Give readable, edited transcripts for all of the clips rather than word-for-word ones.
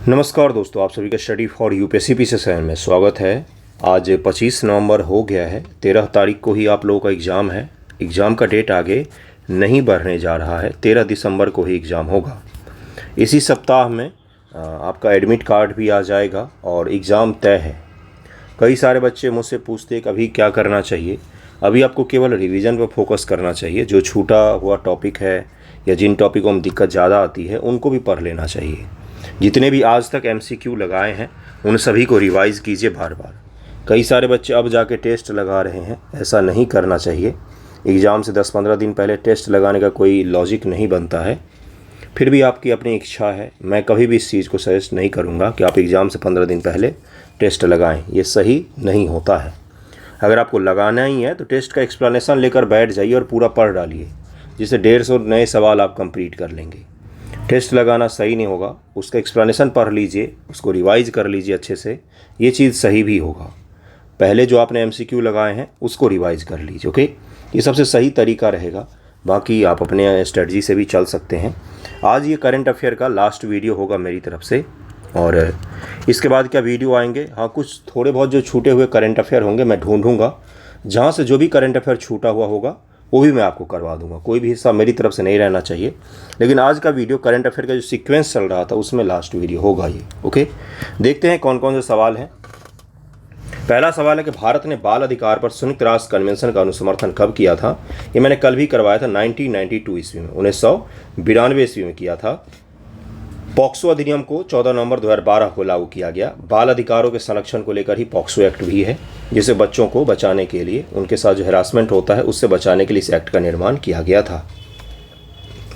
नमस्कार दोस्तों, आप सभी का study for UPSC PC channel में स्वागत है। आज 25 नवंबर हो गया है। 13 तारीख को ही आप लोगों का एग्ज़ाम है। एग्ज़ाम का डेट आगे नहीं बढ़ने जा रहा है। 13 दिसंबर को ही एग्ज़ाम होगा। इसी सप्ताह में आपका एडमिट कार्ड भी आ जाएगा और एग्ज़ाम तय है। कई सारे बच्चे मुझसे पूछते हैं कि अभी क्या करना चाहिए। अभी आपको केवल रिवीजन पर फोकस करना चाहिए। जो छूटा हुआ टॉपिक है या जिन टॉपिकों में दिक्कत ज़्यादा आती है उनको भी पढ़ लेना चाहिए। जितने भी आज तक एमसीक्यू लगाए हैं उन सभी को रिवाइज़ कीजिए बार बार। कई सारे बच्चे अब जाके टेस्ट लगा रहे हैं, ऐसा नहीं करना चाहिए। एग्ज़ाम से 10-15 दिन पहले टेस्ट लगाने का कोई लॉजिक नहीं बनता है। फिर भी आपकी अपनी इच्छा है, मैं कभी भी इस चीज़ को सजेस्ट नहीं करूँगा कि आप एग्ज़ाम से 15 दिन पहले टेस्ट लगाएँ। ये सही नहीं होता है। अगर आपको लगाना ही है तो टेस्ट का एक्सप्लेनेशन लेकर बैठ जाइए और पूरा पढ़ डालिए, जिससे 150 नए सवाल आप कंप्लीट कर लेंगे। टेस्ट लगाना सही नहीं होगा, उसका एक्सप्लेनेशन पढ़ लीजिए, उसको रिवाइज कर लीजिए अच्छे से, ये चीज़ सही भी होगा। पहले जो आपने एमसीक्यू लगाए हैं उसको रिवाइज कर लीजिए। ओके, ये सबसे सही तरीका रहेगा। बाकी आप अपने स्ट्रेटजी से भी चल सकते हैं। आज ये करंट अफेयर का लास्ट वीडियो होगा मेरी तरफ से, और इसके बाद क्या वीडियो आएंगे। हाँ, कुछ थोड़े बहुत जो छूटे हुए करंट अफेयर होंगे मैं ढूंढूंगा। जहाँ से जो भी करंट अफेयर छूटा हुआ होगा वो भी मैं आपको करवा दूंगा। कोई भी हिस्सा मेरी तरफ से नहीं रहना चाहिए। लेकिन आज का वीडियो करंट अफेयर का जो सीक्वेंस चल रहा था उसमें लास्ट वीडियो होगा ये। ओके, देखते हैं कौन कौन से सवाल हैं। पहला सवाल है कि भारत ने बाल अधिकार पर संयुक्त राष्ट्र कन्वेंशन का अनुसमर्थन कब किया था। ये मैंने कल भी करवाया था, 1992 ईस्वी में, 1992 ईस्वी में किया था। पॉक्सो अधिनियम को 14 नवंबर 2012 को लागू किया गया। बाल अधिकारों के संरक्षण को लेकर ही पॉक्सो एक्ट भी है, जिसे बच्चों को बचाने के लिए, उनके साथ जो हैरासमेंट होता है उससे बचाने के लिए इस एक्ट का निर्माण किया गया था।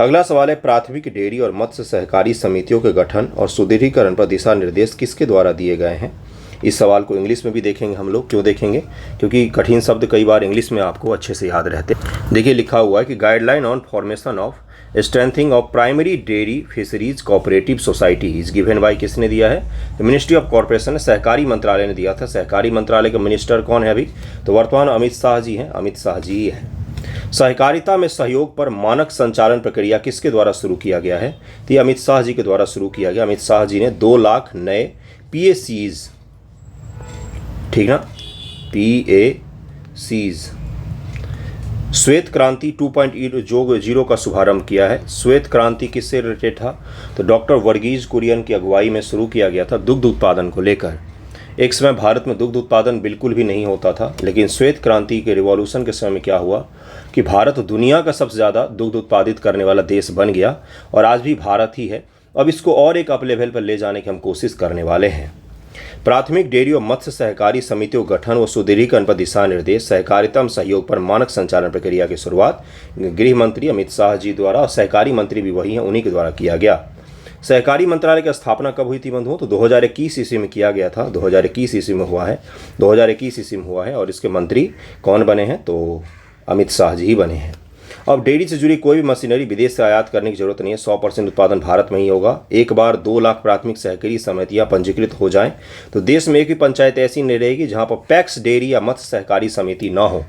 अगला सवाल है, प्राथमिक डेयरी और मत्स्य सहकारी समितियों के गठन और सुदृढ़ीकरण पर दिशा निर्देश किसके द्वारा दिए गए हैं। इस सवाल को इंग्लिश में भी देखेंगे हम लोग। क्यों देखेंगे? क्योंकि कठिन शब्द कई बार इंग्लिश में आपको अच्छे से याद रहते। देखिए, लिखा हुआ है कि guideline on formation of strengthening of primary dairy fisheries cooperative society is given by, किसने दिया है? मिनिस्ट्री ऑफ कॉर्पोरेशन, सहकारी मंत्रालय ने दिया था। सहकारी मंत्रालय के मिनिस्टर कौन है अभी? तो वर्तमान अमित शाह जी हैं। अमित शाह जी हैं। सहकारिता में सहयोग पर मानक संचालन प्रक्रिया किसके द्वारा शुरू किया गया है? तो ये अमित शाह जी के द्वारा शुरू किया गया। अमित शाह जी ने 2 लाख नए PACs, ठीक ना, PACs, श्वेत क्रांति 2.0 का शुभारंभ किया है। श्वेत क्रांति किससे रिलेटेड था? तो डॉक्टर वर्गीज कुरियन की अगुवाई में शुरू किया गया था दुग्ध उत्पादन को लेकर। एक समय भारत में दुग्ध उत्पादन बिल्कुल भी नहीं होता था, लेकिन श्वेत क्रांति के रिवॉल्यूशन के समय में क्या हुआ कि भारत दुनिया का सबसे ज़्यादा दुग्ध उत्पादित करने वाला देश बन गया, और आज भी भारत ही है। अब इसको और एक अप लेवल पर ले जाने की हम कोशिश करने वाले हैं। प्राथमिक डेयरी और मत्स्य सहकारी समितियों गठन व सुदृढ़ीकरण पर दिशा निर्देश, सहकारिता में सहयोग पर मानक संचालन प्रक्रिया की शुरुआत गृह मंत्री अमित शाह जी द्वारा, और सहकारी मंत्री भी वही हैं, उन्हीं के द्वारा किया गया। सहकारी मंत्रालय की स्थापना कब हुई थी बंधुओं? तो 2021 ईस्वी में किया गया था। 2021 ईस्वी में हुआ है। 2021 ईस्वी में हुआ है। और इसके मंत्री कौन बने हैं? तो अमित शाह जी ही बने हैं। अब डेयरी से जुड़ी कोई भी मशीनरी विदेश से आयात करने की जरूरत नहीं है। 100% उत्पादन भारत में ही होगा। एक बार 2 लाख प्राथमिक सहकारी समितियां पंजीकृत हो जाएं तो देश में एक भी पंचायत ऐसी नहीं रहेगी जहां पर पैक्स डेयरी या मत्स्य सहकारी समिति ना हो।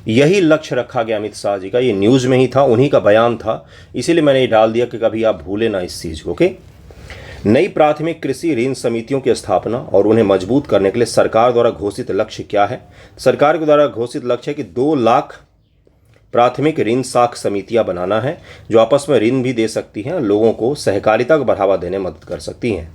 यही लक्ष्य रखा गया अमित शाह जी का। ये न्यूज़ में ही था, उन्हीं का बयान था, इसीलिए मैंने ये डाल दिया कि कभी आप भूलें ना इस चीज़ को। ओके, नई प्राथमिक कृषि ऋण समितियों की स्थापना और उन्हें मजबूत करने के लिए सरकार द्वारा घोषित लक्ष्य क्या है? सरकार के द्वारा घोषित लक्ष्य है कि 2 लाख प्राथमिक ऋण साख समितियां बनाना है, जो आपस में ऋण भी दे सकती हैं और लोगों को सहकारिता को बढ़ावा देने में मदद कर सकती हैं।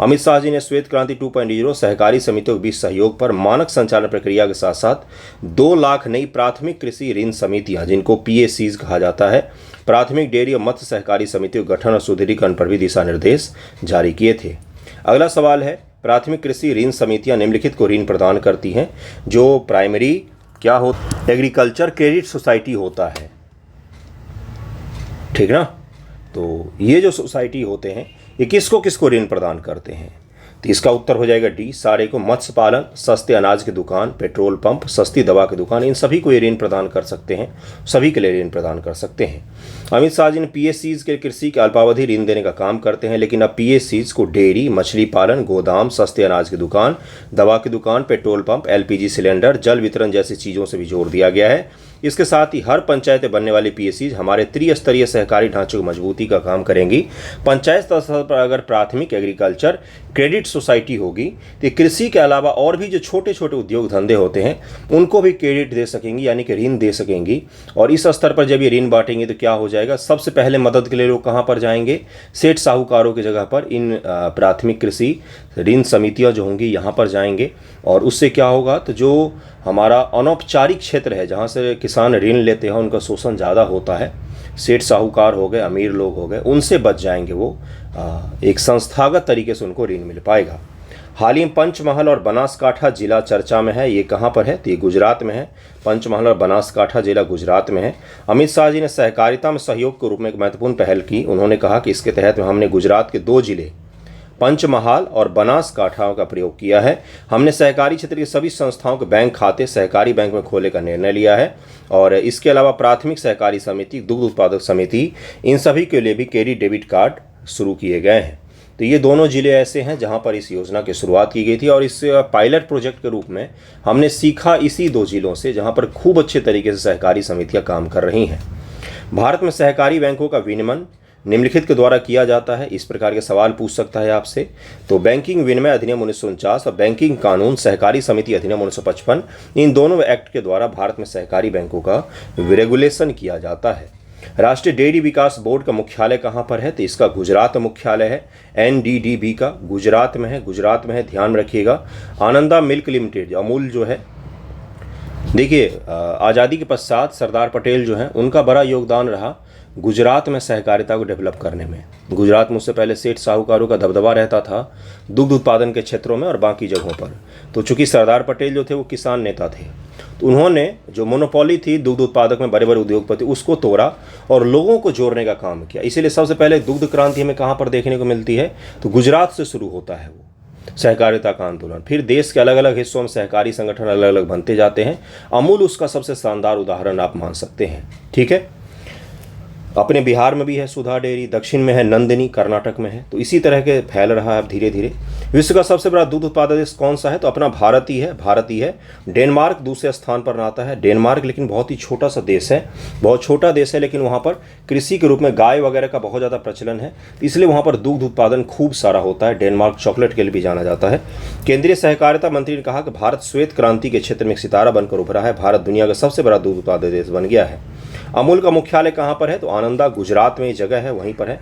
अमित शाह जी ने श्वेत क्रांति 2.0 सहकारी समितियों के बीच सहयोग पर मानक संचालन प्रक्रिया के साथ साथ 2 लाख नई प्राथमिक कृषि ऋण समितियां, जिनको PACs कहा जाता है, प्राथमिक डेयरी और मत्स्य सहकारी समितियों के गठन और सुदृढ़ीकरण पर भी दिशा निर्देश जारी किए थे। अगला सवाल है, प्राथमिक कृषि ऋण समितियां निम्नलिखित को ऋण प्रदान करती हैं। जो प्राइमरी क्या हो, एग्रीकल्चर क्रेडिट सोसाइटी होता है, ठीक ना। तो ये जो सोसाइटी होते हैं ये किसको किसको ऋण प्रदान करते हैं? तो इसका उत्तर हो जाएगा डी, सारे को। मत्स्य पालन, सस्ते अनाज की दुकान, पेट्रोल पंप, सस्ती दवा की दुकान, इन सभी को ये ऋण प्रदान कर सकते हैं, सभी के लिए ऋण प्रदान कर सकते हैं। अमित शाह जी ने PACs के कृषि के अल्पावधि ऋण देने का काम करते हैं, लेकिन अब PACs को डेयरी, मछली पालन, गोदाम, सस्ते अनाज की दुकान, दवा की दुकान, पेट्रोल पंप, LPG सिलेंडर, जल वितरण जैसी चीज़ों से भी जोड़ दिया गया है। इसके साथ ही हर पंचायतें बनने वाली पीएससीज हमारे त्रिस्तरीय सहकारी ढांचे को मजबूती का काम करेंगी। पंचायत स्तर पर अगर प्राथमिक एग्रीकल्चर क्रेडिट सोसाइटी होगी तो कृषि के अलावा और भी जो छोटे छोटे उद्योग धंधे होते हैं उनको भी क्रेडिट दे सकेंगी, यानी कि ऋण दे सकेंगी। और इस स्तर पर जब ये ऋण बांटेंगे तो क्या हो जाएगा, सबसे पहले मदद के लिए लोग कहाँ पर जाएंगे, सेठ साहूकारों की जगह पर इन प्राथमिक कृषि ऋण समितियां जो होंगी यहाँ पर जाएंगे। और उससे क्या होगा, तो जो हमारा अनौपचारिक क्षेत्र है जहाँ से किसान ऋण लेते हैं उनका शोषण ज़्यादा होता है, सेठ साहूकार हो गए, अमीर लोग हो गए, उनसे बच जाएंगे वो। एक संस्थागत तरीके से उनको ऋण मिल पाएगा। हाल ही में पंचमहल और बनासकाठा जिला चर्चा में है। ये कहाँ पर है, तो ये गुजरात में है। पंचमहल और बनासकाठा जिला गुजरात में है। अमित शाह जी ने सहकारिता में सहयोग के रूप में एक महत्वपूर्ण पहल की। उन्होंने कहा कि इसके तहत हमने गुजरात के 2 जिले पंचमहाल और बनासकाठा का प्रयोग किया है। हमने सहकारी क्षेत्र की सभी संस्थाओं के बैंक खाते सहकारी बैंक में खोलने का निर्णय लिया है। और इसके अलावा प्राथमिक सहकारी समिति, दुग्ध उत्पादक समिति, इन सभी के लिए भी क्रेडिट डेबिट कार्ड शुरू किए गए हैं। तो ये दोनों ज़िले ऐसे हैं जहां पर इस योजना की शुरुआत की गई थी। और इस पायलट प्रोजेक्ट के रूप में हमने सीखा इसी 2 जिलों से जहां पर खूब अच्छे तरीके से सहकारी समितियां काम कर रही हैं। भारत में सहकारी बैंकों का विनियमन निम्नलिखित के द्वारा किया जाता है। इस प्रकार के सवाल पूछ सकता है आपसे। तो बैंकिंग विनिमय अधिनियम 1949 और बैंकिंग कानून सहकारी समिति अधिनियम 1955, इन दोनों एक्ट के द्वारा भारत में सहकारी बैंकों का रेगुलेशन किया जाता है। राष्ट्रीय डेयरी विकास बोर्ड का मुख्यालय कहाँ पर है, तो इसका गुजरात में मुख्यालय है। NDDB का गुजरात में है, ध्यान रखिएगा। आनंदा मिल्क लिमिटेड, अमूल जो है, देखिए आज़ादी के पश्चात सरदार पटेल जो हैं उनका बड़ा योगदान रहा गुजरात में सहकारिता को डेवलप करने में। गुजरात में उससे पहले सेठ साहूकारों का दबदबा रहता था दुग्ध उत्पादन के क्षेत्रों में और बाकी जगहों पर। तो चूंकि सरदार पटेल जो थे वो किसान नेता थे, तो उन्होंने जो मोनोपोली थी दुग्ध उत्पादक में, बड़े बड़े उद्योगपति, उसको तोड़ा और लोगों को जोड़ने का काम किया। इसीलिए सबसे पहले दुग्ध क्रांति हमें कहाँ पर देखने को मिलती है, तो गुजरात से शुरू होता है वो सहकारिता का आंदोलन। फिर देश के अलग अलग हिस्सों में सहकारी संगठन अलग अलग बनते जाते हैं। अमूल उसका सबसे शानदार उदाहरण आप मान सकते हैं। ठीक है, अपने बिहार में भी है सुधा डेयरी, दक्षिण में है नंदिनी, कर्नाटक में है। तो इसी तरह के फैल रहा है अब धीरे धीरे। विश्व का सबसे बड़ा दूध उत्पादक देश कौन सा है, तो अपना भारत ही है। डेनमार्क दूसरे स्थान पर आता है। डेनमार्क लेकिन बहुत ही छोटा सा देश है, बहुत छोटा देश है, लेकिन वहाँ पर कृषि के रूप में गाय वगैरह का बहुत ज़्यादा प्रचलन है, इसलिए वहाँ पर दुग्ध उत्पादन खूब सारा होता है। डेनमार्क चॉकलेट के लिए भी जाना जाता है। केंद्रीय सहकारिता मंत्री ने कहा कि भारत श्वेत क्रांति के क्षेत्र में एक सितारा बनकर उभरा है। भारत दुनिया का सबसे बड़ा दूध उत्पादक देश बन गया है। अमूल का मुख्यालय कहाँ पर है, तो आनंदा गुजरात में जगह है, वहीं पर है।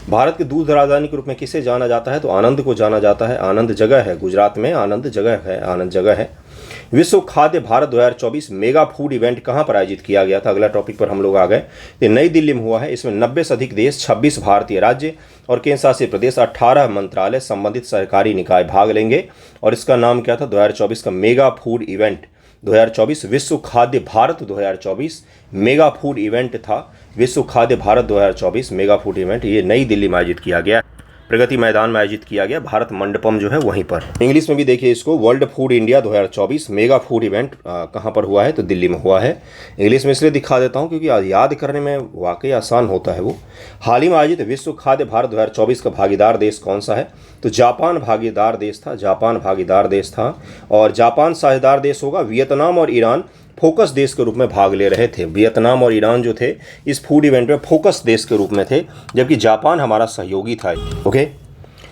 भारत की दूध राजधानी के रूप में किसे जाना जाता है, तो आनंद को जाना जाता है। आनंद जगह है गुजरात में, आनंद जगह है। विश्व खाद्य भारत 2024 मेगा फूड इवेंट कहाँ पर आयोजित किया गया था, अगला टॉपिक पर हम लोग आ गए। ये नई दिल्ली में हुआ है। इसमें 90 से अधिक देश, 26 भारतीय राज्य और केंद्र शासित प्रदेश, 18 मंत्रालय, संबंधित सरकारी निकाय भाग लेंगे। और इसका नाम क्या था, 2024 का मेगा फूड इवेंट 2024 विश्व खाद्य भारत 2024 मेगा फूड इवेंट था। विश्व खाद्य भारत 2024 मेगा फूड इवेंट ये नई दिल्ली में आयोजित किया गया, प्रगति मैदान में आयोजित किया गया। भारत मंडपम जो है वहीं पर। इंग्लिश में भी देखिए इसको, world food India 2024 mega food event कहाँ पर हुआ है, तो दिल्ली में हुआ है। इंग्लिश में इसलिए दिखा देता हूँ क्योंकि याद करने में वाकई आसान होता है वो। हाल ही में आयोजित विश्व खाद्य भारत 2024 का भागीदार देश कौन सा है, तो जापान भागीदार देश था। और जापान साझेदार देश होगा। वियतनाम और ईरान फोकस देश के रूप में भाग ले रहे थे। वियतनाम और ईरान जो थे इस फूड इवेंट में फोकस देश के रूप में थे, जबकि जापान हमारा सहयोगी था। ओके,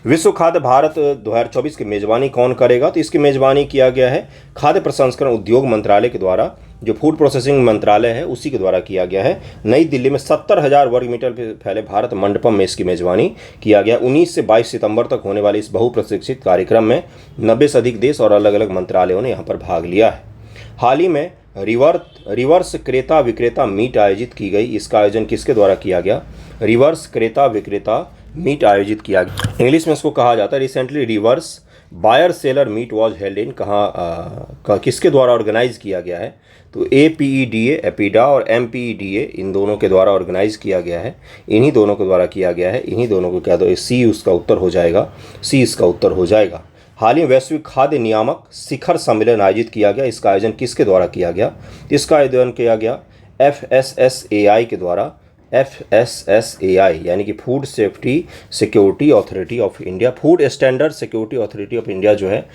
विश्व खाद्य भारत 2024 की मेजबानी कौन करेगा, तो इसकी मेजबानी किया गया है खाद्य प्रसंस्करण उद्योग मंत्रालय के द्वारा, जो फूड प्रोसेसिंग मंत्रालय है उसी के द्वारा किया गया है। नई दिल्ली में 70,000 वर्ग मीटर फैले भारत मंडपम में इसकी मेजबानी किया गया। 19 से 22 सितंबर तक होने वाले इस बहुप्रशिक्षित कार्यक्रम में 90 से अधिक देश और अलग अलग मंत्रालयों ने यहाँ पर भाग लिया है। हाल ही में रिवर्स क्रेता विक्रेता मीट आयोजित की गई। इसका आयोजन किसके द्वारा किया गया, रिवर्स क्रेता विक्रेता मीट आयोजित किया गया। इंग्लिश में इसको कहा जाता है recently reverse buyer seller meet was held in. किसके द्वारा ऑर्गेनाइज किया गया है, तो APEDA एपीडा और MPEDA इन दोनों के द्वारा ऑर्गेनाइज किया गया है। इन्हीं दोनों के द्वारा किया गया है। इन्हीं दोनों को क्या दो, सी उसका उत्तर हो जाएगा। हाल ही वैश्विक खाद्य नियामक शिखर सम्मेलन आयोजित किया गया। इसका आयोजन किसके द्वारा किया गया, इसका आयोजन किया गया FSSAI के द्वारा। FSSAI यानी कि food safety security authority of India, food standard security authority of India जो है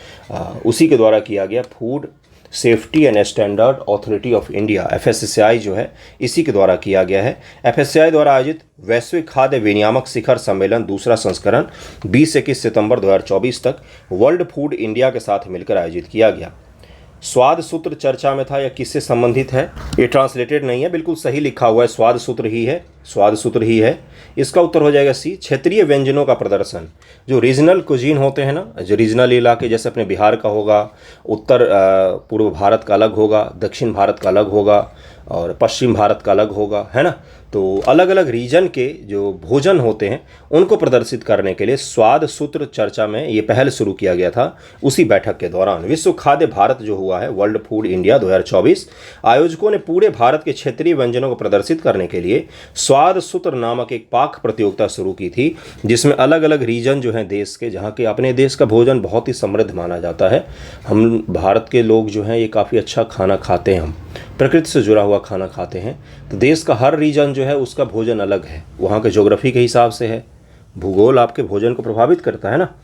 उसी के द्वारा किया गया। Food safety and standard authority of India FSSAI जो है इसी के द्वारा किया गया है। FSSAI द्वारा आयोजित वैश्विक खाद्य विनियामक शिखर सम्मेलन दूसरा संस्करण 20-21 सितंबर 2024 तक वर्ल्ड फूड इंडिया के साथ मिलकर आयोजित किया गया। स्वाद सूत्र चर्चा में था, या किससे संबंधित है? ये ट्रांसलेटेड नहीं है, बिल्कुल सही लिखा हुआ है, स्वाद सूत्र ही है, स्वाद सूत्र ही है। इसका उत्तर हो जाएगा सी, क्षेत्रीय व्यंजनों का प्रदर्शन। जो रीजनल कुजीन होते हैं ना, जो रीजनल इलाके, जैसे अपने बिहार का होगा, उत्तर पूर्व भारत का अलग होगा, दक्षिण भारत का अलग होगा और पश्चिम भारत का अलग होगा, है ना। तो अलग अलग रीजन के जो भोजन होते हैं उनको प्रदर्शित करने के लिए स्वाद सूत्र चर्चा में ये पहल शुरू किया गया था उसी बैठक के दौरान। विश्व खाद्य भारत जो हुआ है, वर्ल्ड फूड इंडिया 2024, आयोजकों ने पूरे भारत के क्षेत्रीय व्यंजनों को प्रदर्शित करने के लिए स्वाद सूत्र नामक एक पाक प्रतियोगिता शुरू की थी, जिसमें अलग अलग रीजन जो हैं देश के, जहाँ के अपने देश का भोजन बहुत ही समृद्ध माना जाता है। हम भारत के लोग जो हैं ये काफ़ी अच्छा खाना खाते हैं, हम प्रकृति से जुड़ा हुआ खाना खाते हैं। तो देश का हर रीजन जो है उसका भोजन अलग है, वहाँ के ज्योग्राफी के हिसाब से है, भूगोल आपके भोजन को प्रभावित करता है ना।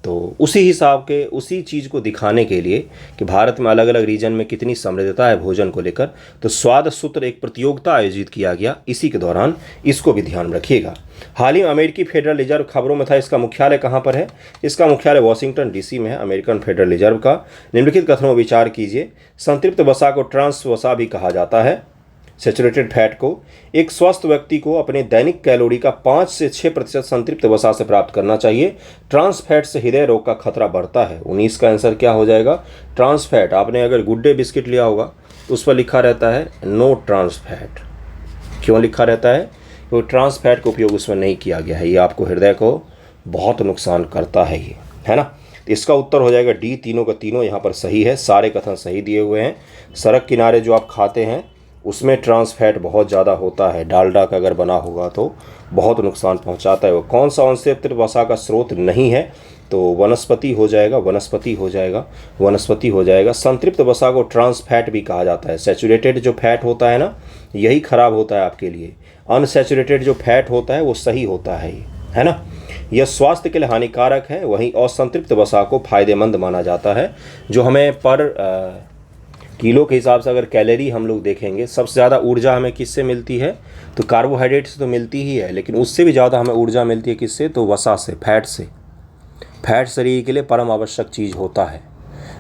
तो उसी हिसाब के, उसी चीज़ को दिखाने के लिए कि भारत में अलग अलग रीजन में कितनी समृद्धता है भोजन को लेकर, तो स्वाद सूत्र एक प्रतियोगिता आयोजित किया गया इसी के दौरान, इसको भी ध्यान रखिएगा। हाल ही में अमेरिकी फेडरल रिजर्व खबरों में था, इसका मुख्यालय कहाँ पर है? इसका मुख्यालय वॉशिंगटन DC में है, अमेरिकन फेडरल रिजर्व का। निम्नलिखित कथनों में विचार कीजिए। संतृप्त वसा को ट्रांस वसा भी कहा जाता है। सैचुरेटेड फैट को एक स्वस्थ व्यक्ति को अपने दैनिक कैलोरी का 5 से 6% संतृप्त वसा से प्राप्त करना चाहिए। ट्रांस फैट से हृदय रोग का खतरा बढ़ता है। 19 का आंसर क्या हो जाएगा? Trans fat. आपने अगर गुड डे बिस्किट लिया होगा तो उस पर लिखा रहता है नो ट्रांस फैट। क्यों लिखा रहता है? क्योंकि ट्रांस फैट का उपयोग उसमें नहीं किया गया है, ये आपको हृदय को बहुत नुकसान करता है ये, है ना। इसका उत्तर हो जाएगा डी, तीनों का तीनों यहाँ पर सही है, सारे कथन सही दिए हुए हैं। सड़क किनारे जो आप खाते हैं उसमें ट्रांस फैट बहुत ज़्यादा होता है, डालडा का अगर बना होगा तो बहुत नुकसान पहुंचाता है। वो कौन सा संतृप्त वसा का स्रोत नहीं है? तो वनस्पति हो जाएगा, वनस्पति हो जाएगा, वनस्पति हो जाएगा। संतृप्त वसा को ट्रांस फैट भी कहा जाता है। सैचुरेटेड जो फैट होता है ना, यही खराब होता है आपके लिए। अनसैचुरेटेड जो फैट होता है वो सही होता है ना। यह स्वास्थ्य के लिए हानिकारक है, वहीं असंतृप्त वसा को फायदेमंद माना जाता है। जो हमें पर किलो के हिसाब से अगर कैलोरी हम लोग देखेंगे, सबसे ज़्यादा ऊर्जा हमें किससे मिलती है? तो कार्बोहाइड्रेट से तो मिलती ही है, लेकिन उससे भी ज़्यादा हमें ऊर्जा मिलती है किससे? तो वसा से, फैट से। फैट शरीर के लिए परम आवश्यक चीज़ होता है,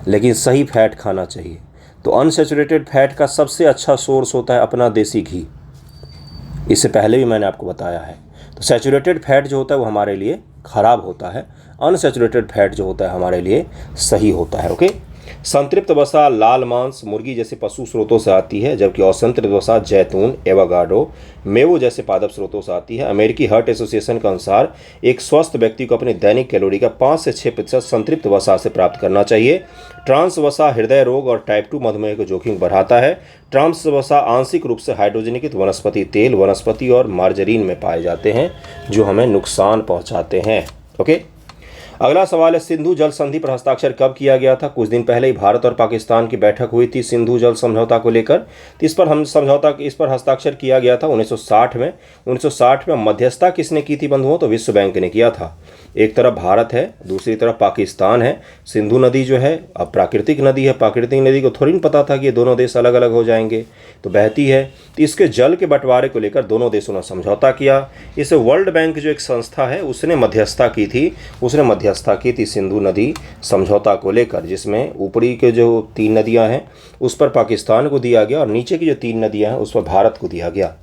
लेकिन सही फैट खाना चाहिए। तो अनसैचुरेटेड फैट का सबसे अच्छा सोर्स होता है अपना देसी घी। इससे पहले भी मैंने आपको बताया है। तो सैचुरेटेड फैट जो होता है वो हमारे लिए ख़राब होता है, अनसैचुरेटेड फैट जो होता है हमारे लिए सही होता है। ओके। संतृप्त वसा लाल मांस, मुर्गी जैसे पशु स्रोतों से आती है, जबकि असंतृप्त वसा जैतून, एवोकाडो, मेवो जैसे पादप स्रोतों से आती है। अमेरिकी हार्ट एसोसिएशन के अनुसार एक स्वस्थ व्यक्ति को अपने दैनिक कैलोरी का 5 से 6% संतृप्त वसा से प्राप्त करना चाहिए। ट्रांस वसा हृदय रोग और टाइप 2 मधुमेह को जोखिम बढ़ाता है। ट्रांस वसा आंशिक रूप से हाइड्रोजनीकृत वनस्पति तेल, वनस्पति और मार्जरीन में पाए जाते हैं, जो हमें नुकसान पहुँचाते हैं। ओके। अगला सवाल है, सिंधु जल संधि पर हस्ताक्षर कब किया गया था? कुछ दिन पहले ही भारत और पाकिस्तान की बैठक हुई थी सिंधु जल समझौता को लेकर। इस पर हस्ताक्षर किया गया था 1960 में। 1960 में मध्यस्थता किसने की थी बंधुओं? तो विश्व बैंक ने किया था। एक तरफ भारत है, दूसरी तरफ पाकिस्तान है। सिंधु नदी जो है अब प्राकृतिक नदी है, प्राकृतिक नदी को थोड़ी न पता था कि ये दोनों देश अलग अलग हो जाएंगे, तो बहती है। तो इसके जल के बंटवारे को लेकर दोनों देशों ने समझौता किया। इसे वर्ल्ड बैंक जो एक संस्था है उसने मध्यस्थता की थी, सिंधु नदी समझौता को लेकर, जिसमें ऊपरी के जो 3 नदियां हैं उस पर पाकिस्तान को दिया गया और नीचे की जो 3 नदियां हैं उस पर भारत को दिया गया।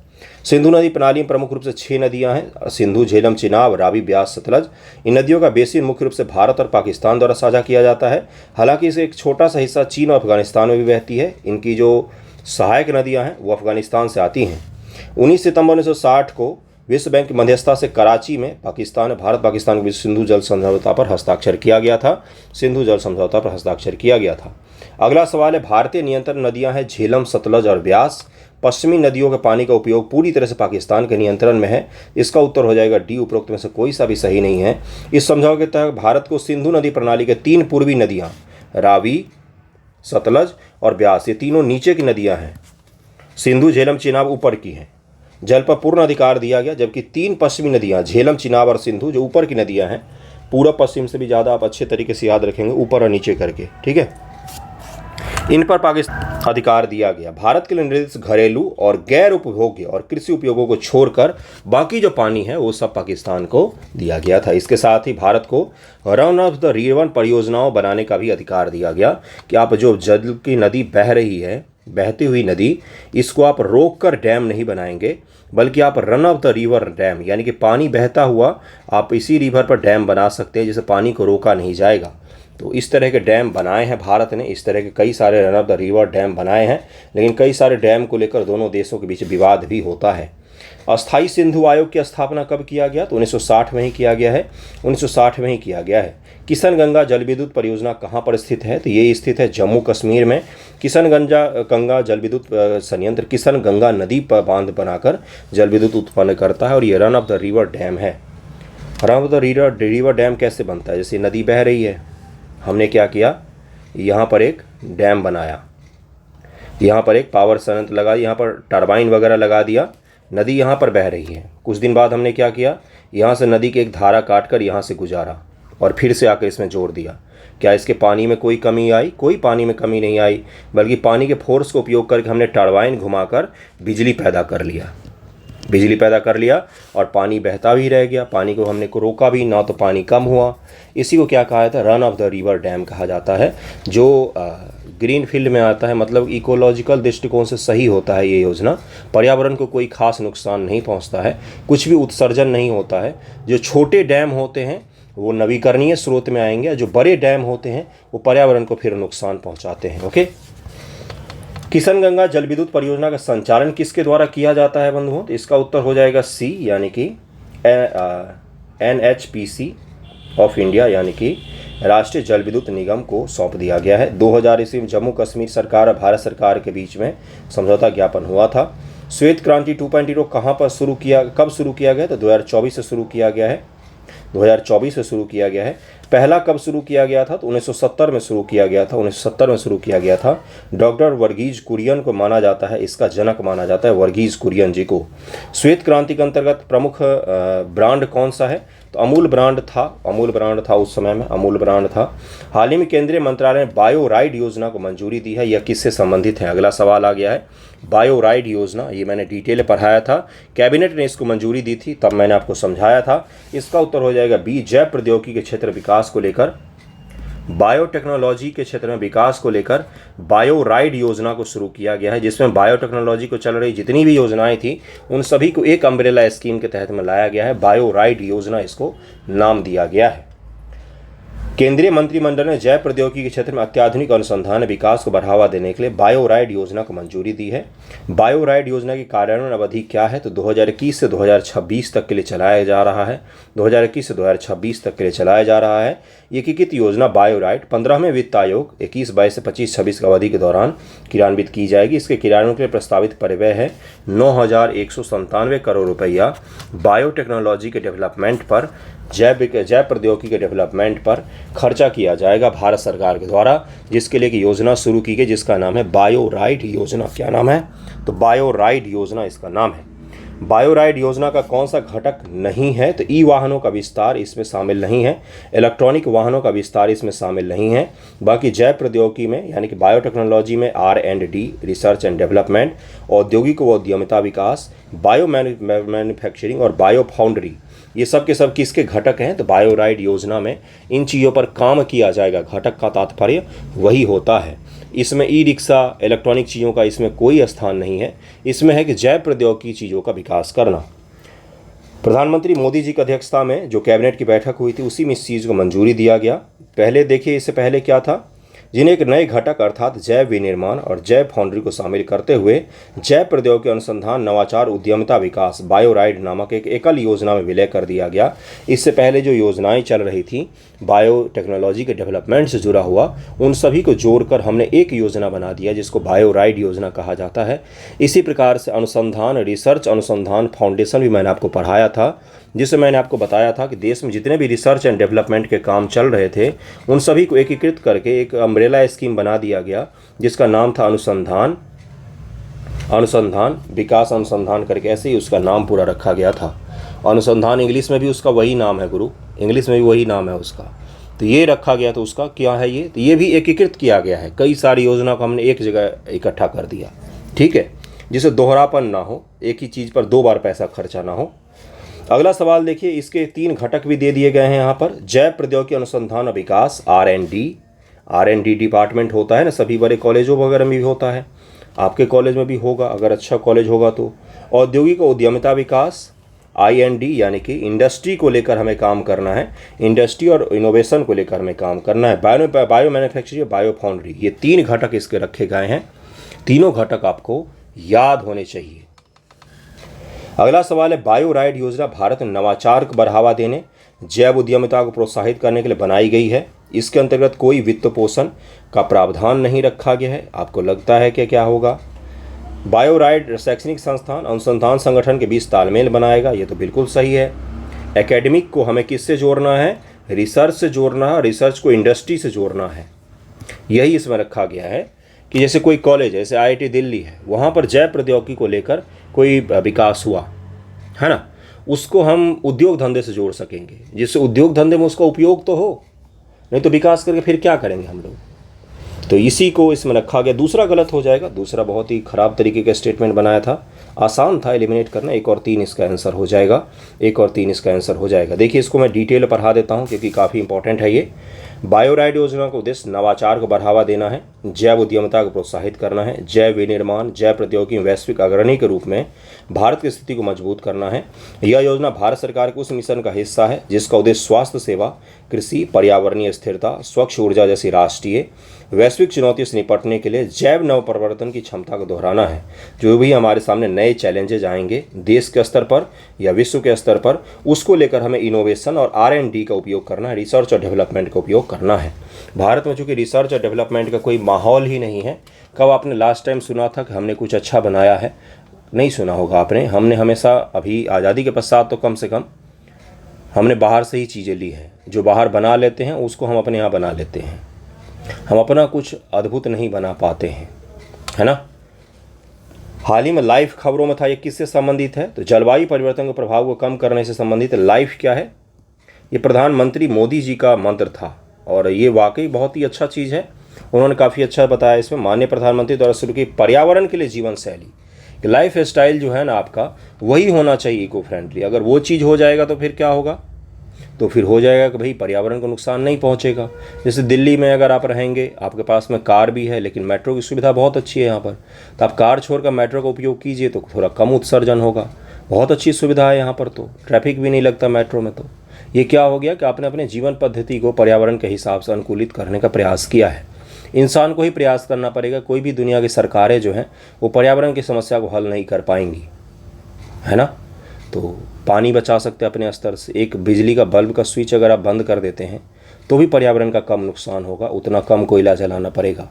सिंधु नदी प्रणाली में प्रमुख रूप से 6 नदियां हैं, सिंधु, झेलम, चिनाब, रावी, ब्यास, सतलज। इन नदियों का बेसिन मुख्य रूप से भारत और पाकिस्तान द्वारा साझा किया जाता है। हालांकि इसे एक छोटा सा हिस्सा चीन और अफगानिस्तान में भी बहती है। इनकी जो सहायक नदियां हैं वो अफगानिस्तान से आती हैं। 19 सितंबर 1960 को विश्व बैंक की मध्यस्थता से कराची में भारत पाकिस्तान के बीच सिंधु जल समझौता पर हस्ताक्षर किया गया था। सिंधु जल समझौता पर हस्ताक्षर किया गया था। अगला सवाल है, भारतीय नियंत्रण नदियां हैं झेलम, सतलज और ब्यास। पश्चिमी नदियों के पानी का उपयोग पूरी तरह से पाकिस्तान के नियंत्रण में है। इसका उत्तर हो जाएगा डी, उपरोक्त में से कोई सा भी सही नहीं है। इस समझौते के तहत भारत को सिंधु नदी प्रणाली के 3 पूर्वी नदियाँ रावी, सतलज और ब्यास, ये तीनों नीचे की नदियाँ हैं। सिंधु, झेलम, चिनाब ऊपर की हैं। जल पर पूर्ण अधिकार दिया गया, जबकि 3 पश्चिमी नदियाँ झेलम, चिनाब और सिंधु जो ऊपर की नदियाँ हैं, पूर्व पश्चिम से भी ज़्यादा आप अच्छे तरीके से याद रखेंगे, ऊपर और नीचे करके, ठीक है। इन पर पाकिस्तान अधिकार दिया गया। भारत के लिए निर्दिष्ट घरेलू और गैर उपभोग्य और कृषि उपयोगों को छोड़कर बाकी जो पानी है वो सब पाकिस्तान को दिया गया था। इसके साथ ही भारत को रन ऑफ द रिवर परियोजनाओं बनाने का भी अधिकार दिया गया कि आप जो जल की नदी बह रही है, बहती हुई नदी, इसको आप रोक कर डैम नहीं बनाएंगे, बल्कि आप run of the river dam, यानी कि पानी बहता हुआ आप इसी रिवर पर डैम बना सकते हैं जिससे पानी को रोका नहीं जाएगा। तो इस तरह के डैम बनाए हैं भारत ने, इस तरह के कई सारे run of the river dam बनाए हैं, लेकिन कई सारे डैम को लेकर दोनों देशों के बीच विवाद भी होता है। अस्थाई सिंधु आयोग की स्थापना कब किया गया? तो 1960 में ही किया गया है, 1960 में ही किया गया है। किशन गंगा जल विद्युत परियोजना कहाँ पर स्थित है? तो ये स्थित है जम्मू कश्मीर में। किशन गंगा जल विद्युत संयंत्र किशन गंगा नदी पर बांध बनाकर जल विद्युत उत्पन्न करता है और ये run of the river dam है। Run of the river dam कैसे बनता है? जैसे नदी बह रही है, हमने क्या किया, यहाँ पर एक डैम बनाया, यहाँ पर एक पावर संयंत्र लगा, यहाँ पर टरबाइन वगैरह लगा दिया, नदी यहाँ पर बह रही है। कुछ दिन बाद हमने क्या किया, यहाँ से नदी की एक धारा काटकर यहाँ से गुजारा और फिर से आकर इसमें जोड़ दिया। क्या इसके पानी में कोई कमी आई? कोई पानी में कमी नहीं आई, बल्कि पानी के फोर्स को उपयोग करके हमने टरबाइन घुमाकर बिजली पैदा कर लिया और पानी बहता भी रह गया, पानी को हमने को रोका भी ना, तो पानी कम हुआ। इसी को क्या कहा जाता है? Run of the river dam कहा जाता है, जो ग्रीन फील्ड में आता है, मतलब इकोलॉजिकल दृष्टिकोण से सही होता है। ये योजना पर्यावरण को कोई खास नुकसान नहीं पहुंचता है, कुछ भी उत्सर्जन नहीं होता है। जो छोटे डैम होते हैं वो नवीकरणीय स्रोत में आएंगे, जो बड़े डैम होते हैं वो पर्यावरण को फिर नुकसान पहुँचाते हैं। ओके, किशन गंगा जल विद्युत परियोजना का संचालन किसके द्वारा किया जाता है बंधुओं? तो इसका उत्तर हो जाएगा सी, यानी कि NHPC ऑफ इंडिया, यानी कि राष्ट्रीय जल विद्युत निगम को सौंप दिया गया है। 2000 ईस्वी में जम्मू कश्मीर सरकार और भारत सरकार के बीच में समझौता ज्ञापन हुआ था। श्वेत क्रांति 2.0 कहाँ पर कब शुरू किया गया? तो 2024 से शुरू किया गया है, 2024 से शुरू किया गया है। पहला कब शुरू किया गया था? तो 1970 में शुरू किया गया था, 1970 में शुरू किया गया था। डॉक्टर वर्गीज कुरियन को माना जाता है, इसका जनक माना जाता है वर्गीज कुरियन जी को। श्वेत क्रांति के अंतर्गत प्रमुख ब्रांड कौन सा है? तो अमूल ब्रांड था उस समय में, अमूल ब्रांड था। हाल ही में केंद्रीय मंत्रालय ने बायो राइड योजना को मंजूरी दी है, यह किससे संबंधित है? अगला सवाल आ गया है, बायो राइड योजना, ये मैंने डिटेल में पढ़ाया था, कैबिनेट ने इसको मंजूरी दी थी, तब मैंने आपको समझाया था। इसका उत्तर हो जाएगा बी, जैव प्रौद्योगिकी के क्षेत्र विकास को लेकर, बायोटेक्नोलॉजी के क्षेत्र में विकास को लेकर बायो राइड योजना को शुरू किया गया है, जिसमें बायोटेक्नोलॉजी को चल रही जितनी भी योजनाएं थी उन सभी को एक अम्ब्रेला स्कीम के तहत में लाया गया है। बायो राइड योजना इसको नाम दिया गया है। केंद्रीय मंत्रिमंडल ने जैव प्रौद्योगिकी के क्षेत्र में अत्याधुनिक अनुसंधान विकास को बढ़ावा देने के लिए बायो राइड योजना को मंजूरी दी है। बायो राइड योजना की कार्यान्वयन अवधि क्या है? तो 2021 से 2026 तक के लिए चलाया जा रहा है, 2021 से 2026 तक के लिए चलाया जा रहा है। एकीकृत योजना बायो राइड 15वें वित्त आयोग 21-22 से 25-26 की अवधि के दौरान क्रियान्वित की जाएगी। इसके क्रियान्वयन के लिए प्रस्तावित परिव्यय है 9,197 करोड़ रुपया। बायोटेक्नोलॉजी के डेवलपमेंट पर, जैव प्रौद्योगिकी के डेवलपमेंट पर खर्चा किया जाएगा भारत सरकार के द्वारा, जिसके लिए कि योजना शुरू की गई, जिसका नाम है बायो राइड योजना। क्या नाम है? तो बायो राइड योजना इसका नाम है। बायो राइड योजना का कौन सा घटक नहीं है? तो ई वाहनों का विस्तार इसमें शामिल नहीं है, इलेक्ट्रॉनिक वाहनों का विस्तार इसमें शामिल नहीं है। बाकी जैव प्रौद्योगिकी में, यानी कि बायोटेक्नोलॉजी में R&D, रिसर्च एंड डेवलपमेंट, औद्योगिक व उद्यमिता विकास, बायो मैन्युफैक्चरिंग और बायो फाउंड्री, ये सब के सब किसके घटक हैं? तो बायो राइड योजना में इन चीज़ों पर काम किया जाएगा। घटक का तात्पर्य वही होता है। इसमें ई रिक्शा, इलेक्ट्रॉनिक चीज़ों का इसमें कोई स्थान नहीं है। इसमें है कि जैव प्रौद्योगिकी चीज़ों का विकास करना। प्रधानमंत्री मोदी जी की अध्यक्षता में जो कैबिनेट की बैठक हुई थी, उसी में इस चीज़ को मंजूरी दिया गया। पहले देखिए, इससे पहले क्या था, जिन्हें एक नए घटक अर्थात जैव विनिर्माण और जैव फाउंड्री को शामिल करते हुए जैव प्रौद्योगिकी अनुसंधान, नवाचार, उद्यमिता विकास बायो राइड नामक एक एकल योजना में विलय कर दिया गया। इससे पहले जो योजनाएं चल रही थी बायोटेक्नोलॉजी के डेवलपमेंट से जुड़ा हुआ, उन सभी को जोड़कर हमने एक योजना बना दिया जिसको बायो राइड योजना कहा जाता है। इसी प्रकार से अनुसंधान, रिसर्च अनुसंधान फाउंडेशन भी मैंने आपको पढ़ाया था, जिससे मैंने आपको बताया था कि देश में जितने भी रिसर्च एंड डेवलपमेंट के काम चल रहे थे उन सभी को एकीकृत करके एक अम्ब्रेला स्कीम बना दिया गया, जिसका नाम था अनुसंधान विकास अनुसंधान करके, ऐसे ही उसका नाम पूरा रखा गया था। अनुसंधान इंग्लिश में भी उसका वही नाम है गुरु, इंग्लिश में भी वही नाम है उसका। तो ये रखा गया, तो उसका क्या है ये, तो ये भी एकीकृत किया गया है। कई सारी योजना को हमने एक जगह इकट्ठा कर दिया, ठीक है, जिससे दोहरापन ना हो, एक ही चीज़ पर दो बार पैसा खर्चा ना हो। अगला सवाल देखिए, इसके 3 घटक भी दे दिए गए हैं यहाँ पर। जैव प्रौद्योगिकी अनुसंधान और विकास, R&D डिपार्टमेंट होता है ना, सभी बड़े कॉलेजों वगैरह में भी होता है, आपके कॉलेज में भी होगा अगर अच्छा कॉलेज होगा तो। औद्योगिक और उद्यमिता विकास, IND, यानी कि इंडस्ट्री को लेकर हमें काम करना है, इंडस्ट्री और इनोवेशन को लेकर हमें काम करना है। बायो मैन्युफैक्चरिंग, बायो फाउंड्री, ये 3 घटक इसके रखे गए हैं। तीनों घटक आपको याद होने चाहिए। अगला सवाल है, बायो राइड योजना भारत में नवाचार को बढ़ावा देने, जैव उद्यमिता को प्रोत्साहित करने के लिए बनाई गई है। इसके अंतर्गत कोई वित्त पोषण का प्रावधान नहीं रखा गया है। आपको लगता है कि क्या होगा? बायो राइड शैक्षणिक संस्थान अनुसंधान संगठन के बीच तालमेल बनाएगा, ये तो बिल्कुल सही है। एकेडमिक को हमें किससे जोड़ना है? रिसर्च से जोड़ना है, रिसर्च को इंडस्ट्री से जोड़ना है। यही इसमें रखा गया है कि जैसे कोई कॉलेज है, जैसे IIT दिल्ली है, वहाँ पर जैव प्रौद्योगिकी को लेकर कोई विकास हुआ है ना, उसको हम उद्योग धंधे से जोड़ सकेंगे, जिससे उद्योग धंधे में उसका उपयोग तो हो, नहीं तो विकास करके फिर क्या करेंगे हम लोग। तो इसी को इसमें रखा गया। दूसरा गलत हो जाएगा, दूसरा बहुत ही ख़राब तरीके का स्टेटमेंट बनाया था, आसान था एलिमिनेट करना। 1 और 3 इसका आंसर हो जाएगा, 1 और 3 इसका आंसर हो जाएगा। देखिए, इसको मैं डिटेल पढ़ा देता हूँ क्योंकि काफ़ी इंपॉर्टेंट है ये। बायोराइड योजना का उद्देश्य नवाचार को बढ़ावा देना है, जैव उद्यमिता को प्रोत्साहित करना है, जैव विनिर्माण, जैव प्रौद्योगिकी वैश्विक अग्रणी के रूप में भारत की स्थिति को मजबूत करना है। यह योजना भारत सरकार के उस मिशन का हिस्सा है जिसका उद्देश्य स्वास्थ्य सेवा, कृषि, पर्यावरणीय स्थिरता, स्वच्छ ऊर्जा जैसी राष्ट्रीय वैश्विक चुनौतियों से निपटने के लिए जैव नवप्रवर्तन की क्षमता को दोहराना है। जो भी हमारे सामने नए चैलेंजेज आएंगे देश के स्तर पर या विश्व के स्तर पर, उसको लेकर हमें इनोवेशन और R&D का उपयोग करना है, रिसर्च और डेवलपमेंट का उपयोग करना है। भारत में चूँकि रिसर्च और डेवलपमेंट का कोई माहौल ही नहीं है। कब आपने लास्ट टाइम सुना था कि हमने कुछ अच्छा बनाया है? नहीं सुना होगा आपने। हमने हमेशा, अभी आज़ादी के पश्चात तो कम से कम हमने बाहर से ही चीज़ें ली हैं। जो बाहर बना लेते हैं उसको हम अपने यहाँ बना लेते हैं, हम अपना कुछ अद्भुत नहीं बना पाते हैं, है ना। हाल ही में लाइव खबरों में था, ये किससे संबंधित है? तो जलवायु परिवर्तन के प्रभाव को कम करने से संबंधित है। लाइफ क्या है? ये प्रधानमंत्री मोदी जी का मंत्र था और ये वाकई बहुत ही अच्छा चीज़ है। उन्होंने काफ़ी अच्छा बताया इसमें। माननीय प्रधानमंत्री द्वारा शुरू की पर्यावरण के लिए जीवन शैली, लाइफ स्टाइल जो है ना आपका, वही होना चाहिए इको फ्रेंडली। अगर वो चीज़ हो जाएगा तो फिर क्या होगा? तो फिर हो जाएगा कि भाई पर्यावरण को नुकसान नहीं पहुंचेगा। जैसे दिल्ली में अगर आप रहेंगे, आपके पास में कार भी है लेकिन मेट्रो की सुविधा बहुत अच्छी है यहाँ पर, तो आप कार छोड़कर मेट्रो का उपयोग कीजिए तो थोड़ा कम उत्सर्जन होगा। बहुत अच्छी सुविधा है यहाँ पर, तो ट्रैफिक भी नहीं लगता मेट्रो में। तो ये क्या हो गया कि आपने अपने जीवन पद्धति को पर्यावरण के हिसाब से अनुकूलित करने का प्रयास किया है। इंसान को ही प्रयास करना पड़ेगा। कोई भी दुनिया की सरकारें जो हैं वो पर्यावरण की समस्या को हल नहीं कर पाएंगी, है ना। तो पानी बचा सकते हैं अपने स्तर से। एक बिजली का बल्ब का स्विच अगर आप बंद कर देते हैं तो भी पर्यावरण का कम नुकसान होगा, उतना कम कोयला जलाना पड़ेगा।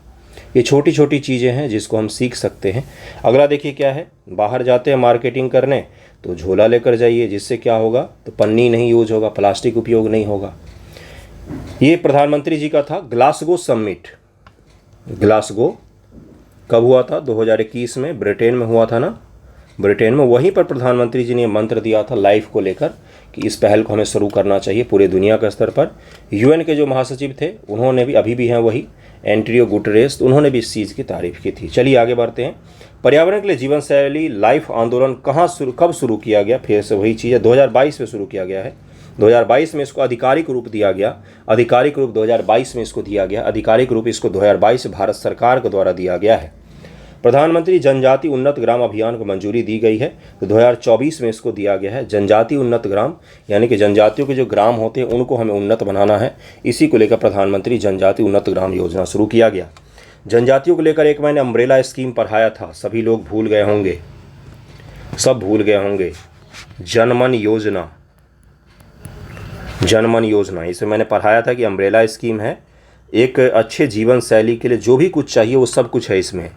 ये छोटी छोटी चीज़ें हैं जिसको हम सीख सकते हैं। अगला देखिए क्या है, बाहर जाते हैं मार्केटिंग करने तो झोला लेकर जाइए, जिससे क्या होगा, तो पन्नी नहीं यूज होगा, प्लास्टिक उपयोग नहीं होगा। ये प्रधानमंत्री जी का था। ग्लासगो समिट, ग्लासगो कब हुआ था? 2021 में ब्रिटेन में हुआ था ना, ब्रिटेन में। वहीं पर प्रधानमंत्री जी ने मंत्र दिया था लाइफ को लेकर कि इस पहल को हमें शुरू करना चाहिए पूरे दुनिया के स्तर पर। UN के जो महासचिव थे उन्होंने भी, अभी भी हैं वही, एंटोनियो गुटेरेस, उन्होंने भी इस चीज़ की तारीफ की थी। चलिए आगे बढ़ते हैं। पर्यावरण के लिए जीवन शैली लाइफ आंदोलन कब शुरू किया गया? फिर से वही चीज़ है, 2022 में शुरू किया गया है। 2022 में इसको आधिकारिक रूप दिया गया। आधिकारिक रूप 2022 में इसको दिया गया। आधिकारिक रूप इसको 2022 भारत सरकार के द्वारा दिया गया है। प्रधानमंत्री जनजाति उन्नत ग्राम अभियान को मंजूरी दी गई है, तो 2024 में इसको दिया गया है। जनजाति उन्नत ग्राम, यानी कि जनजातियों के जो ग्राम होते हैं उनको हमें उन्नत बनाना है। इसी को लेकर प्रधानमंत्री जनजाति उन्नत ग्राम योजना शुरू किया गया। जनजातियों को लेकर एक मैंने अम्ब्रेला स्कीम पढ़ाया था, सभी लोग भूल गए होंगे, सब भूल गए होंगे। जनमन योजना, जनमन योजना, इसे मैंने पढ़ाया था कि अम्ब्रेला स्कीम है। एक अच्छे जीवन शैली के लिए जो भी कुछ चाहिए वो सब कुछ है इसमें।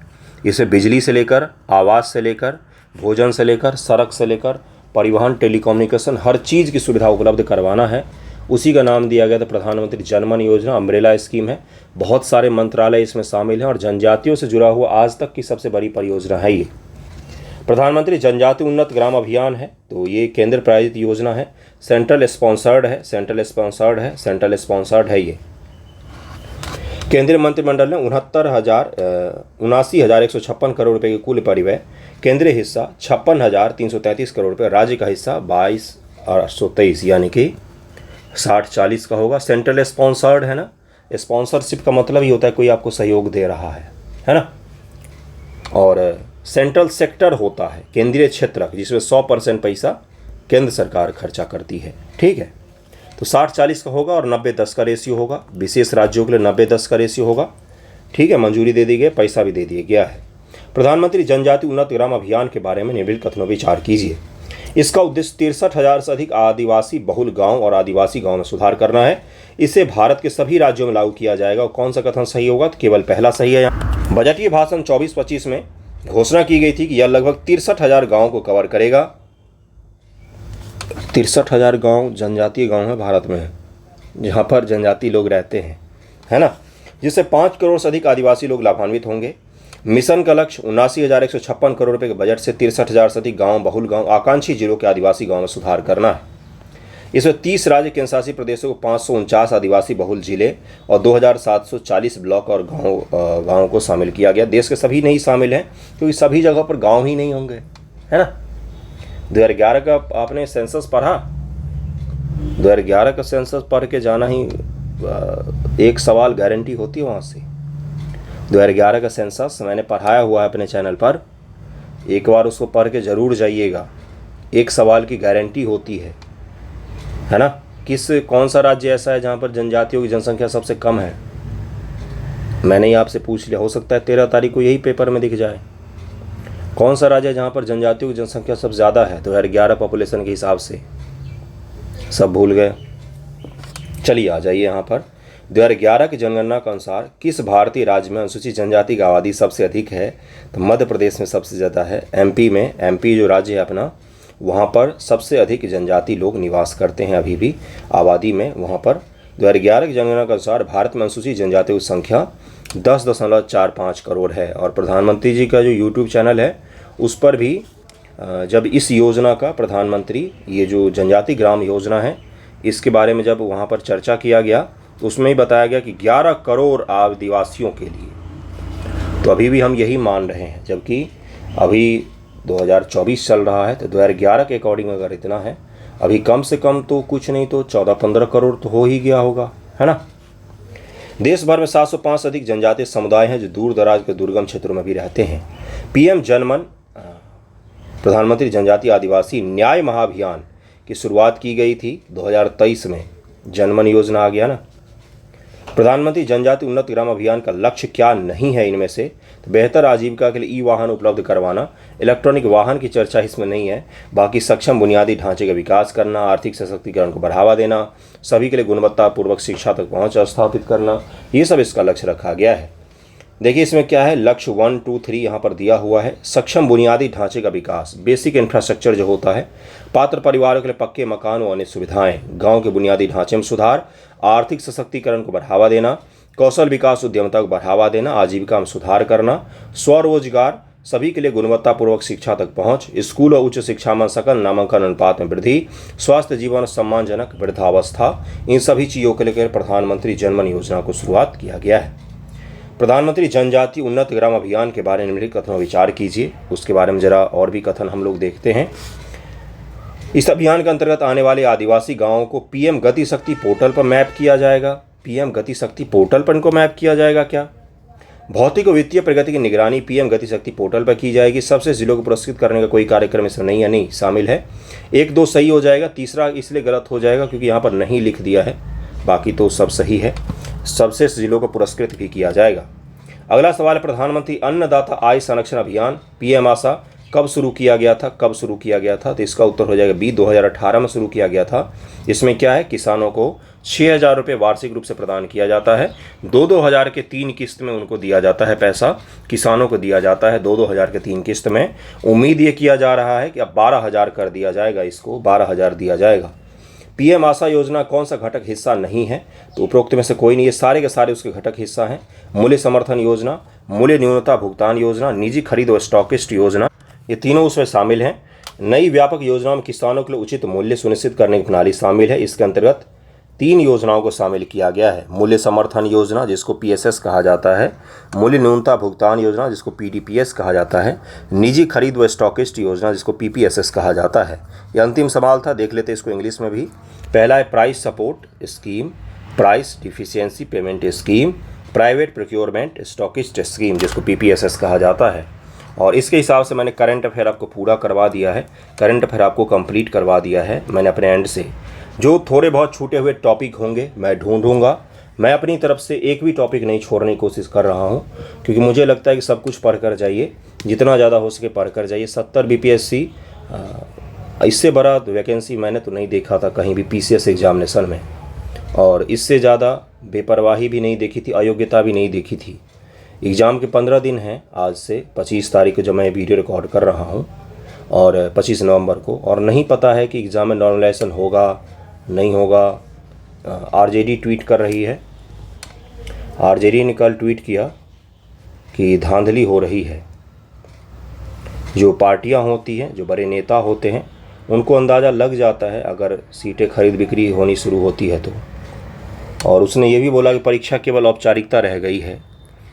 इसे बिजली से लेकर, आवास से लेकर, भोजन से लेकर, सड़क से लेकर, परिवहन, टेलीकम्युनिकेशन, हर चीज़ की सुविधा उपलब्ध करवाना है। उसी का नाम दिया गया था प्रधानमंत्री जनमन योजना। अम्ब्रेला स्कीम है, बहुत सारे मंत्रालय इसमें शामिल हैं और जनजातियों से जुड़ा हुआ आज तक की सबसे बड़ी परियोजना है ये। प्रधानमंत्री जनजाति उन्नत ग्राम अभियान है, तो ये केंद्र प्रायोजित योजना है, सेंट्रल स्पॉन्सर्ड है ये। केंद्रीय मंत्रिमंडल ने 79,156 करोड़ रुपए के कुल परिव्यय, केंद्रीय हिस्सा 56,333 करोड़ रुपए, राज्य का हिस्सा 22,823 यानी कि 60-40 का होगा। सेंट्रल स्पॉन्सर्ड है ना, स्पॉन्सरशिप का मतलब ही होता है कोई आपको सहयोग दे रहा है ना। और सेंट्रल सेक्टर होता है केंद्रीय क्षेत्र, जिसमें 100% पैसा केंद्र सरकार खर्चा करती है, ठीक है। तो 60-40 का होगा और 90-10 का रेशियो होगा। विशेष राज्यों के लिए 90-10 का रेशियो होगा, ठीक है। मंजूरी दे दी गई, पैसा भी दे दिया गया है। प्रधानमंत्री जनजाति उन्नत ग्राम अभियान के बारे में निम्नलिखित कथनों पर विचार कीजिए। इसका उद्देश्य 63,000 से अधिक आदिवासी बहुल गांव और आदिवासी गांव में सुधार करना है। इसे भारत के सभी राज्यों में लागू किया जाएगा। और कौन सा कथन सही होगा? तो केवल पहला सही है। यहाँ बजटीय भाषण 24-25 में घोषणा की गई थी कि यह लगभग 63,000 गाँव को कवर करेगा। 63,000 गाँव जनजातीय गाँव है भारत में, जहाँ पर जनजाति लोग रहते हैं, है ना, जिससे 5 करोड़ से अधिक आदिवासी लोग लाभान्वित होंगे। मिशन का लक्ष्य 79,156 करोड़ रुपए के बजट से 63,000 से अधिक गाँव, बहुल गाँव, आकांक्षी जिलों के आदिवासी गाँव में सुधार करना है। इसमें 30 राज्य केंद्र शासित प्रदेशों को 549 आदिवासी बहुल जिले और 2,740 ब्लॉक और गाँव को शामिल किया गया। देश के सभी नहीं शामिल हैं क्योंकि सभी जगह पर गाँव ही नहीं होंगे, है ना। 2011 का आपने सेंसस पढ़ा? 2011 का सेंसस पढ़ के जाना ही एक सवाल गारंटी होती है वहाँ से। 2011 का सेंसस मैंने पढ़ाया हुआ है अपने चैनल पर, एक बार उसको पढ़ के ज़रूर जाइएगा। एक सवाल की गारंटी होती है ना। कौन सा राज्य ऐसा है जहाँ पर जनजातियों की जनसंख्या सबसे कम है? मैंने ही आपसे पूछ लिया, हो सकता है 13 तारीख को यही पेपर में दिख जाए। कौन सा राज्य है जहाँ पर जनजातियों की जनसंख्या सबसे ज़्यादा है? 2011 पॉपुलेशन के हिसाब से सब भूल गए। चलिए आ जाइए यहाँ पर। 2011 की जनगणना के अनुसार किस भारतीय राज्य में अनुसूचित जनजाति की आबादी सबसे अधिक है? तो मध्य प्रदेश में सबसे ज़्यादा है। एमपी जो राज्य है अपना, वहाँ पर सबसे अधिक जनजाति लोग निवास करते हैं अभी भी आबादी में वहाँ पर। 2011 की जनगणना के अनुसार भारत में अनुसूचित जनजातियों की संख्या 10.45 करोड़ है। और प्रधानमंत्री जी का जो यूट्यूब चैनल है उस पर भी जब इस योजना का प्रधानमंत्री, ये जो जनजाति ग्राम योजना है, इसके बारे में जब वहाँ पर चर्चा किया गया तो उसमें ही बताया गया कि 11 करोड़ आदिवासियों के लिए। तो अभी भी हम यही मान रहे हैं, जबकि अभी 2024 चल रहा है। तो 2011 के अकॉर्डिंग अगर इतना है, अभी कम से कम तो कुछ नहीं तो 14-15 करोड़ तो हो ही गया होगा, है ना। देश भर में 705 से अधिक जनजातीय समुदाय हैं जो दूर दराज के दुर्गम क्षेत्रों में भी रहते हैं। पीएम जनमन, प्रधानमंत्री जनजातीय आदिवासी न्याय महाअभियान की शुरुआत की गई थी 2023 में। जनमन योजना आ गया ना। प्रधानमंत्री जनजाति उन्नत ग्राम अभियान का लक्ष्य क्या नहीं है इनमें से? तो बेहतर आजीविका के लिए ई वाहन उपलब्ध करवाना। इलेक्ट्रॉनिक वाहन की चर्चा इसमें नहीं है। बाकी सक्षम बुनियादी ढांचे का विकास करना, आर्थिक सशक्तिकरण को बढ़ावा देना, सभी के लिए गुणवत्तापूर्वक शिक्षा तक पहुंच स्थापित करना, ये सब इसका लक्ष्य रखा गया है। देखिए इसमें क्या है, लक्ष्य 1, 2, 3 यहाँ पर दिया हुआ है। सक्षम बुनियादी ढांचे का विकास, बेसिक इंफ्रास्ट्रक्चर जो होता है, पात्र परिवारों के लिए पक्के मकान व अन्य सुविधाएं, गांव के बुनियादी ढांचे में सुधार, आर्थिक सशक्तिकरण को बढ़ावा देना, कौशल विकास उद्यमिता को बढ़ावा देना, आजीविका में सुधार करना, स्वरोजगार, सभी के लिए गुणवत्तापूर्वक शिक्षा तक पहुंच, स्कूल और उच्च शिक्षा में सकल नामांकन अनुपात में वृद्धि, स्वास्थ्य जीवन और सम्मानजनक वृद्धावस्था, इन सभी चीज़ों के लेकर प्रधानमंत्री जनमन योजना को शुरुआत किया गया है। प्रधानमंत्री जनजाति उन्नत ग्राम अभियान के बारे में निम्नलिखित कथनों विचार कीजिए। उसके बारे में जरा और भी कथन हम लोग देखते हैं। इस अभियान के अंतर्गत आने वाले आदिवासी गांवों को पीएम गति शक्ति पोर्टल पर मैप किया जाएगा। पीएम गति शक्ति पोर्टल पर इनको मैप किया जाएगा क्या? भौतिक और वित्तीय प्रगति की निगरानी पीएम गति शक्ति पोर्टल पर की जाएगी। सबसे जिलों को पुरस्कृत करने का कोई कार्यक्रम इसमें नहीं शामिल है। 1-2 सही हो जाएगा, तीसरा इसलिए गलत हो जाएगा क्योंकि यहाँ पर नहीं लिख दिया है, बाकी तो सब सही है। सबसे जिलों को पुरस्कृत भी किया जाएगा। अगला सवाल है, प्रधानमंत्री अन्नदाता आय संरक्षण अभियान पीएम आशा कब शुरू किया गया था? तो इसका उत्तर हो जाएगा बी, 2018 में शुरू किया गया था। इसमें क्या है, किसानों को 6,000 रुपये वार्षिक रूप से प्रदान किया जाता है। 2-2 हज़ार के 3 किस्त में उनको दिया जाता है पैसा, किसानों को दिया जाता है 2-2 हज़ार के 3 किस्त में। उम्मीद ये किया जा रहा है कि अब 12,000 कर दिया जाएगा, इसको 12,000 दिया जाएगा। पीएम आशा योजना कौन सा घटक हिस्सा नहीं है? तो उपरोक्त में से कोई नहीं, ये सारे के सारे उसके घटक हिस्सा हैं। मूल्य समर्थन योजना, मूल्य न्यूनता भुगतान योजना, निजी खरीद व स्टॉकिस्ट योजना, ये तीनों उसमें शामिल हैं। नई व्यापक योजनाओं में किसानों के लिए उचित मूल्य सुनिश्चित करने की प्रणाली शामिल है। इसके अंतर्गत 3 योजनाओं को शामिल किया गया है। मूल्य समर्थन योजना जिसको पीएसएस कहा जाता है, मूल्य न्यूनता भुगतान योजना जिसको पीडीपीएस कहा जाता है, निजी खरीद व स्टॉकिस्ट योजना जिसको पीपीएसएस कहा जाता है। यह अंतिम सवाल था, देख लेते इसको इंग्लिश में भी। पहला है price support scheme, price deficiency payment scheme, private procurement stockist scheme जिसको पीपीएसएस कहा जाता है। और इसके हिसाब से मैंने करंट अफेयर आपको पूरा करवा दिया है, करंट अफेयर आपको कंप्लीट करवा दिया है मैंने अपने एंड से। जो थोड़े बहुत छूटे हुए टॉपिक होंगे मैं ढूंढूंगा। मैं अपनी तरफ से एक भी टॉपिक नहीं छोड़ने की कोशिश कर रहा हूं, क्योंकि मुझे लगता है कि सब कुछ पढ़ कर जाइए, जितना ज़्यादा हो सके पढ़ कर जाइए। 70 बीपीएससी, इससे बड़ा वैकेंसी मैंने तो नहीं देखा था कहीं भी पीसीएस एग्जामिनेशन में, और इससे ज़्यादा बेपरवाही भी नहीं देखी थी, अयोग्यता भी नहीं देखी थी। एग्ज़ाम के 15 दिन हैं आज से, 25 तारीख को जब मैं वीडियो रिकॉर्ड कर रहा हूं, और 25 नवंबर को, और नहीं पता है कि एग्ज़ाम में नॉर्मलाइजेशन होगा नहीं होगा। आरजेडी ट्वीट कर रही है, आरजेडी ने कल ट्वीट किया कि धांधली हो रही है। जो पार्टियां होती हैं, जो बड़े नेता होते हैं, उनको अंदाज़ा लग जाता है अगर सीटें खरीद बिक्री होनी शुरू होती है तो। और उसने ये भी बोला कि परीक्षा केवल औपचारिकता रह गई है,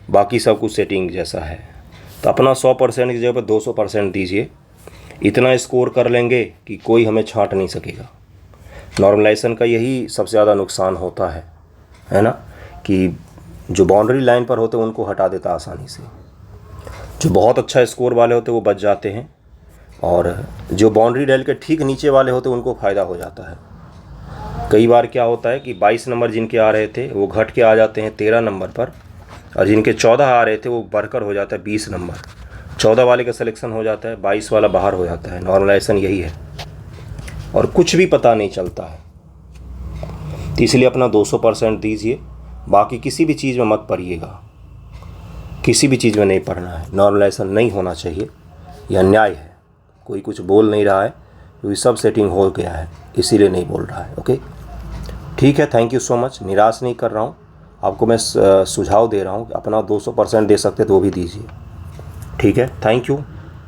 बाकी सब कुछ सेटिंग जैसा है। तो अपना 100% की जगह पर 200% दीजिए, इतना स्कोर कर लेंगे कि कोई हमें छांट नहीं सकेगा। नॉर्मलाइजेशन का यही सबसे ज़्यादा नुकसान होता है ना, कि जो बाउंड्री लाइन पर होते हैं उनको हटा देता आसानी से। जो बहुत अच्छा स्कोर वाले होते हैं वो बच जाते हैं, और जो बाउंड्री रेल के ठीक नीचे वाले होते हैं उनको फ़ायदा हो जाता है। कई बार क्या होता है कि 22 नंबर जिनके आ रहे थे वो घट के आ जाते हैं 13 नंबर पर, और जिनके 14 आ रहे थे वो बढ़कर हो जाता है 20 नंबर। 14 वाले का सिलेक्शन हो जाता है, 22 वाला बाहर हो जाता है। नॉर्मलाइजेशन यही है, और कुछ भी पता नहीं चलता है। तो इसलिए अपना 200% दीजिए, बाकी किसी भी चीज़ में मत पढ़िएगा, किसी भी चीज़ में नहीं पढ़ना है। नॉर्मलाइजेशन नहीं होना चाहिए, यह अन्याय है। कोई कुछ बोल नहीं रहा है क्योंकि सब सेटिंग हो गया है, इसीलिए नहीं बोल रहा है। ओके, ठीक है, थैंक यू सो मच। निराश नहीं कर रहा हूँ आपको, मैं सुझाव दे रहा हूँ कि अपना 200% दे सकते तो वो भी दीजिए। ठीक है, थैंक यू।